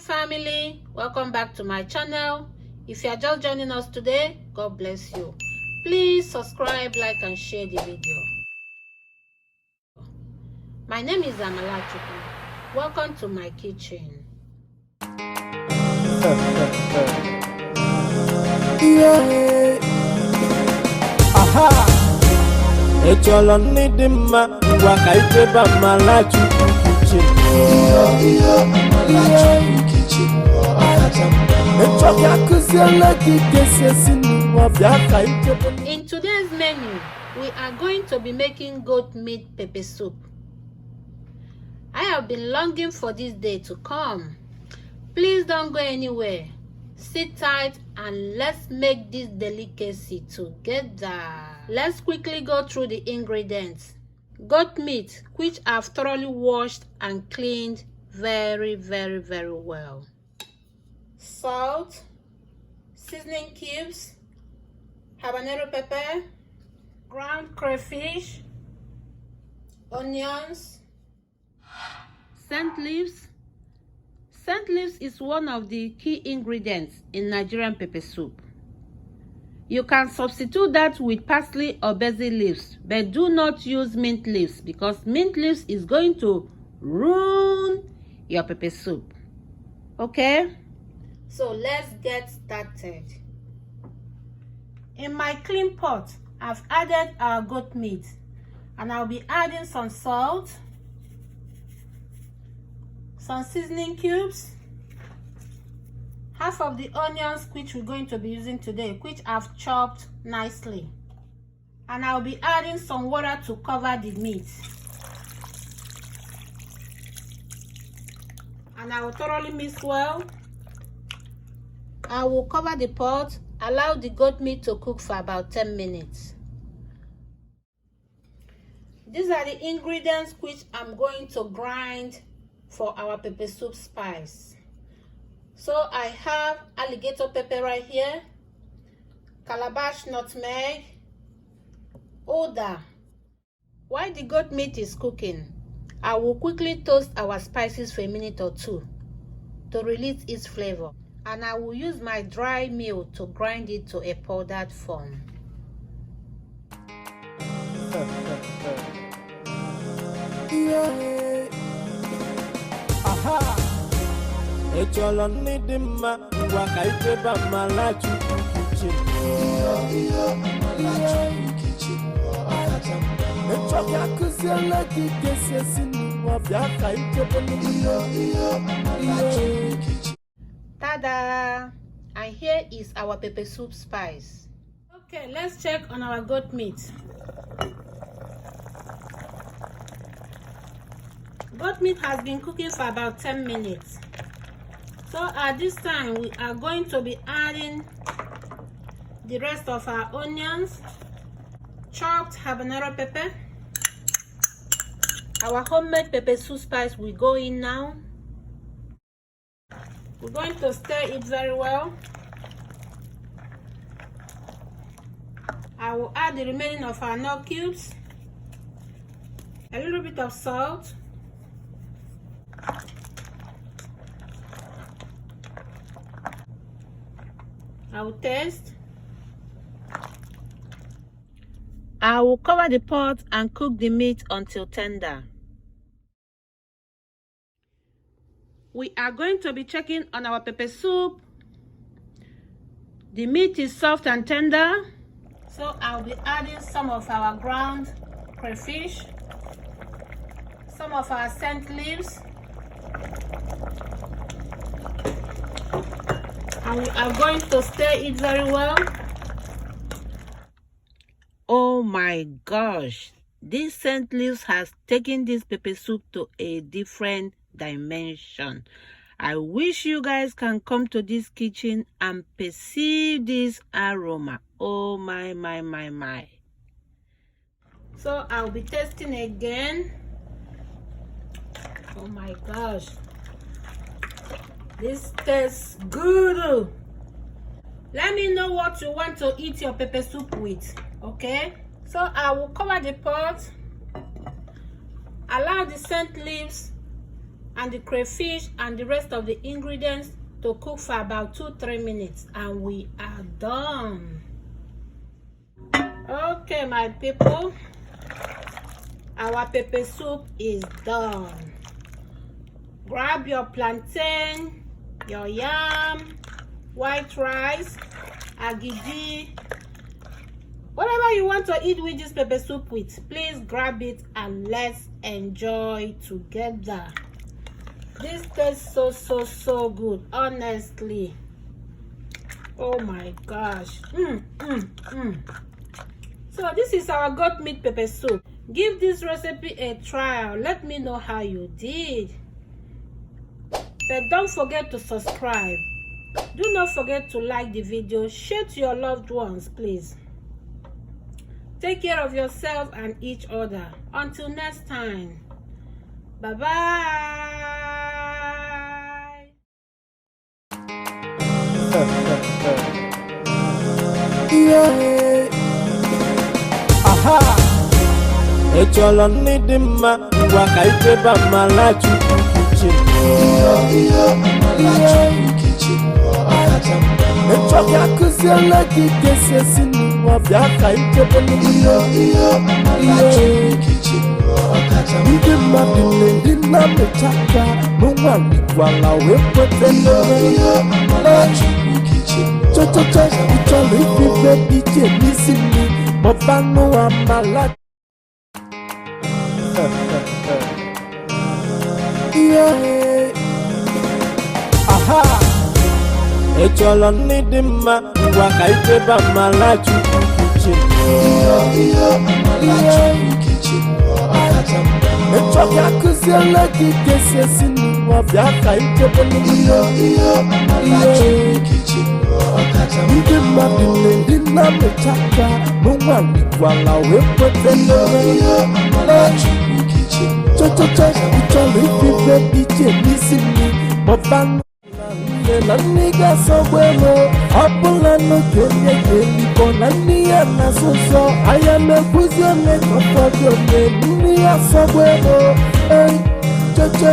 family, welcome back to my channel. If you are just joining us today, God bless you. Please subscribe, like and share the video. My name is Amalachukwu'S. Welcome to my kitchen. In today's menu, we are going to be making goat meat pepper soup. I have been longing for this day to come. Please don't go anywhere. Sit tight and let's make this delicacy together. Let's quickly go through the ingredients. Goat meat, which I've thoroughly washed and cleaned very well. Salt, seasoning cubes, habanero pepper, ground crayfish, onions, scent leaves. Scent leaves is one of the key ingredients in Nigerian pepper soup. You can substitute that with parsley or basil leaves, but do not use mint leaves because mint leaves is going to ruin your pepper soup. Okay? So let's get started. In my clean pot, I've added our goat meat and I'll be adding some salt, some seasoning cubes, half of the onions which we're going to be using today, which I've chopped nicely, and I'll be adding some water to cover the meat, and I will thoroughly mix well. I will cover the pot, allow the goat meat to cook for about 10 minutes. These are the ingredients which I'm going to grind for our pepper soup spice. So I have alligator pepper right here, calabash nutmeg, oda. While the goat meat is cooking, I will quickly toast our spices for a minute or two to release its flavor, and I will use my dry meal to grind it to a powdered form. Tada! And here is our pepper soup spice. Okay, let's check on our goat meat. Goat meat has been cooking for about 10 minutes. So at this time, we are going to be adding the rest of our onions, chopped habanero pepper. Our homemade pepper soup spice will go in now. We're going to stir it very well. I will add the remaining of our nut cubes, a little bit of salt, I will taste. I will cover the pot and cook the meat until tender. We are going to be checking on our pepper soup. The meat is soft and tender, so I'll be adding some of our ground crayfish, some of our scent leaves, and we are going to stir it very well. Oh my gosh, this scent leaves has taken this pepper soup to a different dimension. I wish you guys can come to this kitchen and perceive this aroma. Oh my. So I'll be tasting again. Oh my gosh, this tastes good. Let me know what you want to eat your pepper soup with. Okay, so I will cover the pot, allow the scent leaves and the crayfish and the rest of the ingredients to cook for about 2-3 minutes, and we are done. Okay, my people, our pepper soup is done. Grab your plantain, your yam, white rice, agidi, whatever you want to eat with this pepper soup with, please grab it and let's enjoy together. This tastes so good, honestly. Oh my gosh. So this is our goat meat pepper soup. Give this recipe a try. Let me know how you did. But don't forget to subscribe. Do not forget to like the video. Share to your loved ones, please. Take care of yourself and each other. Until next time. Bye-bye. Yeah. Aha. Echolo nidi mma ngwa ka ikeba Amalachukwu'S kitchen. Amalachukwu'S kitchen. Echo ya kuziela kikese sinu wa ka ikeba Amalachukwu'S kitchen. Ndị mmadụ na-edi na mechaka n'ụwa n'ikwala wee kwetele Amalachukwu'S kitchen. Chochocho ịchọrọ ifife ije n'isi mmiri ọbanụ Amalachukwu'S. Yeah. Aha. Echolo nidi mma ngwa ka ikeba Amalachukwu'S kitchen. Amalachukwu'S kitchen. Echo ya kuziela kikese sinu wa ka ikeba Amalachukwu'S kitchen. Ndị mmadụ na-edi na mechaka n'ụwa n'ikwala wee kwetele Amalachukwu'S kitchen. Chochocho ịchọrọ ifife ije n'isi mmiri ọbanụ na nne ga-asọgbu emo ọbụla n'oge onye ga-elikọ na nne ya na-asụ nsọ anya na-ekwuzi ome ka ụfọdụ ome nne ya asọgbu emo chocho